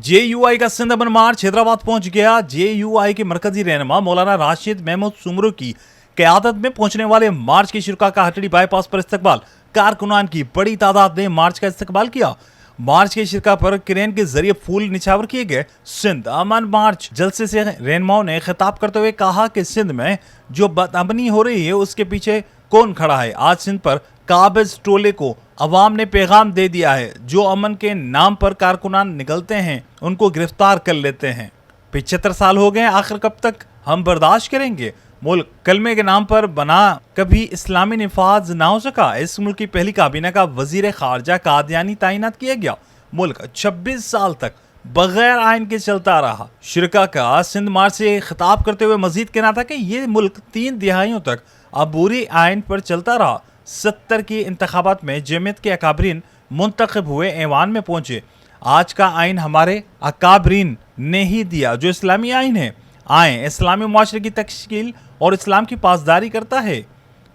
JUI का सिंध अमन मार्च हैदराबाद पहुंच गया। JUI के मरकजी रहनुमा मौलाना राशिद महमूद सुमरू की क़यादत में पहुंचने वाले मार्च की शिरका का हटड़ी बाईपास पर इस्तकबाल। कारकुनान की बड़ी तादाद ने मार्च का इस्तकबाल किया। मार्च की शिरका पर क्रेन के जरिए फूल निछावर किए गए। सिंध अमन मार्च जलसे से रहनुमाओं ने खिताब करते हुए कहा कि सिंध में जो बदअमनी हो रही है उसके पीछे कौन खड़ा है। आज सिंध पर काबिज टोले को अवाम ने पैगाम दे दिया है, जो अमन के नाम पर कारकुनान निकलते हैं उनको गिरफ्तार कर लेते हैं। 75 साल हो गए, आखिर कब तक हम बर्दाश्त करेंगे। मुल्क कलमे के नाम पर बना कभी इस्लामी निफाज ना हो सका। इस मुल्क की पहली काबीना का वजीर खारजा कादियानी तैनात किया गया। मुल्क 26 साल तक बगैर आइन के चलता रहा। शिरका का सिंध मार्च से खिताब करते हुए मजीद कहना था कि ये मुल्क 3 दिहाइयों तक अबूरी आइन पर चलता रहा। 70 की इंतखाबात में जमीयत के अकाबरीन मुंतखब हुए, ऐवान में पहुंचे। आज का आइन हमारे अकाबरीन ने ही दिया, जो इस्लामी आइन है। आए इस्लामी मुआशरे की तश्कील और इस्लाम की पासदारी करता है।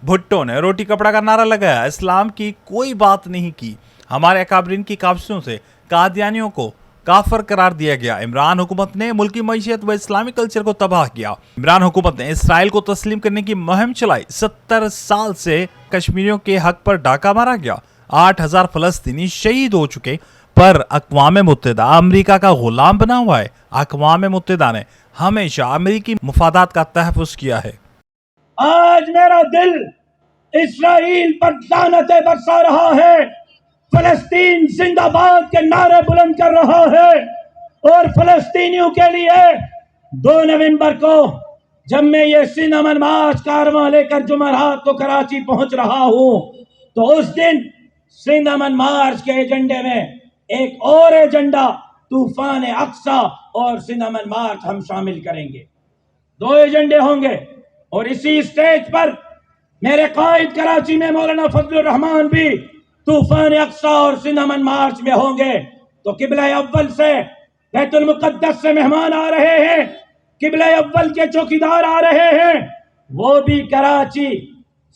भुट्टो ने रोटी कपड़ा का नारा लगाया, इस्लाम की कोई बात नहीं की। हमारे अकाबरीन की काबिशों से कादियानियों को काफर करार दिया गया। इमरान हुकूमत ने मुल्की मईशत व इस्लामी कल्चर को तबाह किया। इमरान हुकूमत ने इसराइल को तस्लीम करने की मुहिम चलाई। 70 साल से कश्मीरियों के हक पर डाका मारा गया। 8000 फलस्तीनी शहीद हो चुके, पर अक़वाम मुत्तहिदा अमरीका का गुलाम बना हुआ है। अक़वाम मुत्तहिदा ने हमेशा अमरीकी मुफादात का तहफ़्फ़ुज़ किया है। आज मेरा दिल इसराइल पर लानतें बरसा रहा है, फलस्तीन जिंदाबाद के नारे बुलंद कर रहा है। और फलस्तीनियों के लिए 2 नवंबर को जब मैं ये सिंध अमन मार्च कारवां लेकर जुमेरात को कराची पहुंच रहा हूं, तो उस दिन सिंध अमन मार्च के एजेंडे में एक और एजेंडा तूफान अक्सा और सिंध अमन मार्च हम शामिल करेंगे। 2 एजेंडे होंगे। और इसी स्टेज पर मेरे कायद कराची में मौलाना फजलुर रहमान भी तूफान अक्सा और सिंध अमन मार्च में होंगे। तो किबला अव्वल से बैतुल मुक़द्दस से मेहमान आ रहे हैं, किबला अव्वल के चौकीदार आ रहे हैं, वो भी कराची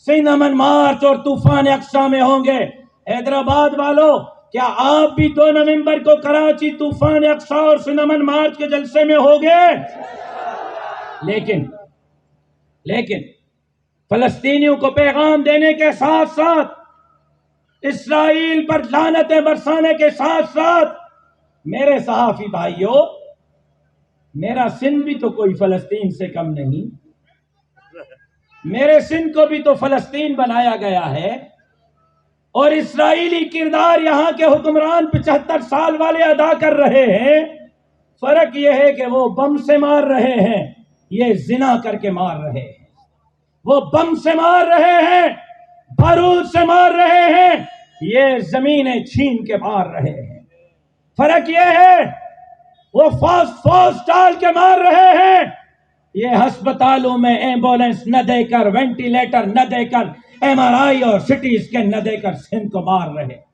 सिंध अमन मार्च और तूफान अक्सा में होंगे। हैदराबाद वालों, क्या आप भी 2 नवंबर को कराची तूफान अक्सा और सिंध अमन मार्च के जलसे में होंगे? लेकिन फलस्तीनियों को पैगाम देने के साथ साथ, इसराइल पर लानतें बरसाने के साथ साथ, मेरे सहाफी भाइयों, मेरा सिंध भी तो कोई फलस्तीन से कम नहीं। मेरे सिंध को भी तो फलस्तीन बनाया गया है। और इसराइली किरदार यहां के हुक्मरान 75 साल वाले अदा कर रहे हैं। फर्क यह है कि वो बम से मार रहे हैं, ये जिना करके मार रहे हैं। वो बम से मार रहे हैं, बारूद से मार रहे हैं, ये जमीनें छीन के मार रहे हैं। फर्क ये है, वो फास्फोरस डाल के मार रहे हैं, ये अस्पतालों में एम्बुलेंस न देकर, वेंटिलेटर न देकर, MRI और सिटी स्कैन न देकर सिंध को मार रहे हैं।